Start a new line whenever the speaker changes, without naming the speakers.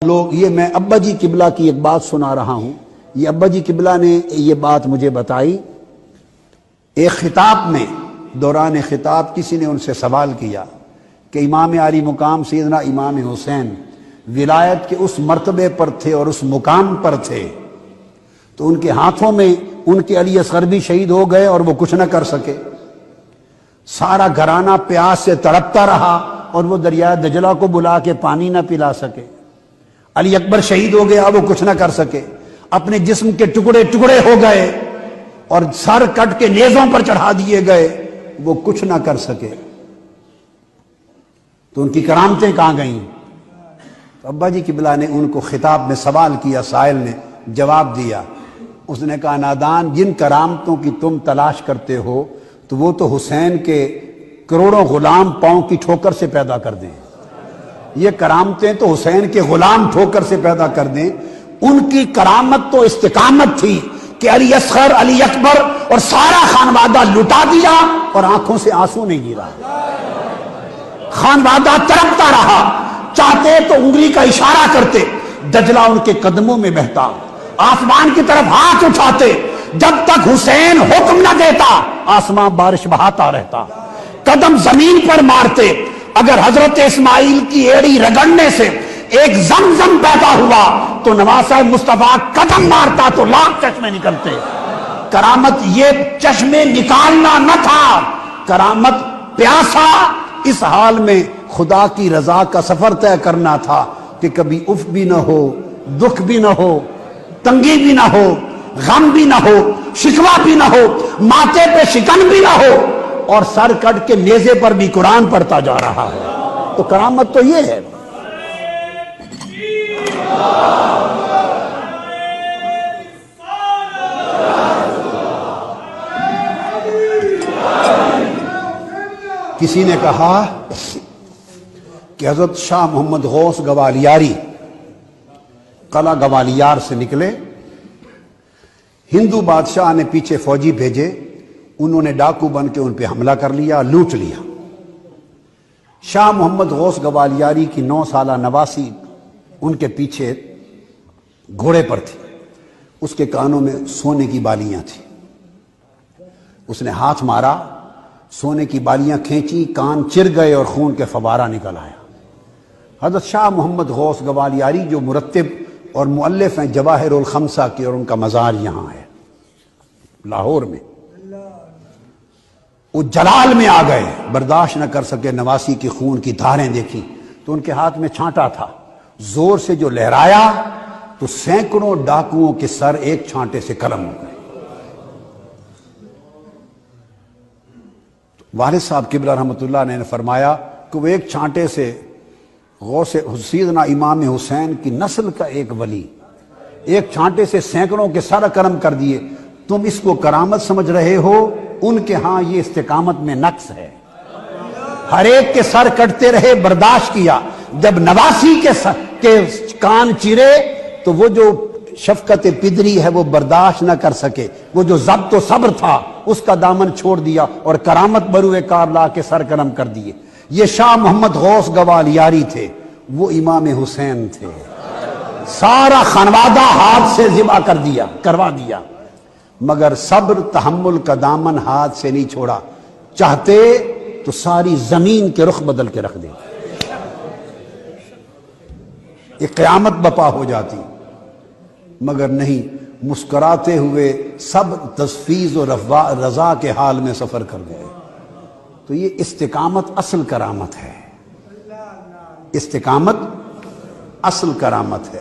لوگ یہ میں ابا جی قبلہ کی ایک بات سنا رہا ہوں. یہ ابا جی قبلہ نے یہ بات مجھے بتائی. ایک خطاب میں دوران خطاب کسی نے ان سے سوال کیا کہ امام عالی مقام سیدنا امام حسین ولایت کے اس مرتبے پر تھے اور اس مقام پر تھے تو ان کے ہاتھوں میں ان کے علی اصغر بھی شہید ہو گئے اور وہ کچھ نہ کر سکے. سارا گھرانہ پیاس سے تڑپتا رہا اور وہ دریائے دجلہ کو بلا کے پانی نہ پلا سکے. علی اکبر شہید ہو گیا، وہ کچھ نہ کر سکے. اپنے جسم کے ٹکڑے ٹکڑے ہو گئے اور سر کٹ کے نیزوں پر چڑھا دیے گئے، وہ کچھ نہ کر سکے. تو ان کی کرامتیں کہاں گئیں؟ تو ابا جی قبلہ نے ان کو خطاب میں سوال کیا. سائل نے جواب دیا. اس نے کہا نادان، جن کرامتوں کی تم تلاش کرتے ہو تو وہ تو حسین کے کروڑوں غلام پاؤں کی ٹھوکر سے پیدا کر دیں. یہ کرامتیں تو حسین کے غلام ٹھوکر سے پیدا کر دیں. ان کی کرامت تو استقامت تھی کہ علی اصغر، علی اکبر اور سارا خانوادہ لٹا دیا اور آنکھوں سے آنسو نہیں گرا. خانوادہ تڑپتا رہا، چاہتے تو انگلی کا اشارہ کرتے، دجلہ ان کے قدموں میں بہتا، آسمان کی طرف ہاتھ اٹھاتے، جب تک حسین حکم نہ دیتا آسمان بارش بہاتا رہتا. قدم زمین پر مارتے، اگر حضرت اسماعیل کی ایڑی رگڑنے سے ایک زمزم پیدا ہوا تو نواز صاحب مصطفیٰ قدم مارتا تو لاکھ چشمے نکلتے. کرامت یہ چشمے نکالنا نہ تھا، کرامت پیاسا اس حال میں خدا کی رضا کا سفر طے کرنا تھا کہ کبھی اف بھی نہ ہو، دکھ بھی نہ ہو، تنگی بھی نہ ہو، غم بھی نہ ہو، شکوہ بھی نہ ہو، ماتھے پہ شکن بھی نہ ہو اور سر کٹ کے نیزے پر بھی قرآن پڑھتا جا رہا ہے. تو کرامت تو یہ ہے. کسی نے کہا کہ حضرت شاہ محمد غوث گوالیاری قلعہ گوالیار سے نکلے، ہندو بادشاہ نے پیچھے فوجی بھیجے، انہوں نے ڈاکو بن کے ان پہ حملہ کر لیا، لوٹ لیا. شاہ محمد غوث گوالیاری کی 9 سالہ نواسی ان کے پیچھے گھوڑے پر تھی. اس کے کانوں میں سونے کی بالیاں تھیں. اس نے ہاتھ مارا، سونے کی بالیاں کھینچی، کان چر گئے اور خون کے فوارہ نکل آیا. حضرت شاہ محمد غوث گوالیاری جو مرتب اور مؤلف ہیں جواہر الخمسہ کی، اور ان کا مزار یہاں ہے لاہور میں. وہ جلال میں آ گئے، برداشت نہ کر سکے، نواسی کی خون کی دھاریں دیکھی تو ان کے ہاتھ میں چھانٹا تھا، زور سے جو لہرایا تو سینکڑوں ڈاکوؤں کے سر ایک چھانٹے سے قلم ہو گئے. والد صاحب قبلہ رحمۃ اللہ نے فرمایا کہ وہ ایک چھانٹے سے غوث سیدنا امام حسین کی نسل کا ایک ولی ایک چھانٹے سے سینکڑوں کے سر قلم کر دیے. تم اس کو کرامت سمجھ رہے ہو، ان کے ہاں یہ استقامت میں نقص ہے. ہر ایک کے سر کٹتے رہے، برداشت کیا. جب نواسی کے کان چرے تو وہ جو شفقت پدری ہے وہ برداشت نہ کر سکے، وہ جو ضبط و صبر تھا اس کا دامن چھوڑ دیا اور کرامت بروئے کار لا کے سر قلم کر دیے. یہ شاہ محمد غوث گوالیاری تھے، وہ امام حسین تھے. سارا خانوادہ ہاتھ سے ذبح کروا دیا، مگر صبر تحمل کا دامن ہاتھ سے نہیں چھوڑا. چاہتے تو ساری زمین کے رخ بدل کے رکھ دیں، ایک قیامت بپا ہو جاتی، مگر نہیں. مسکراتے ہوئے سب تفویض و رضا کے حال میں سفر کر گئے. تو یہ استقامت اصل کرامت ہے، استقامت اصل کرامت ہے.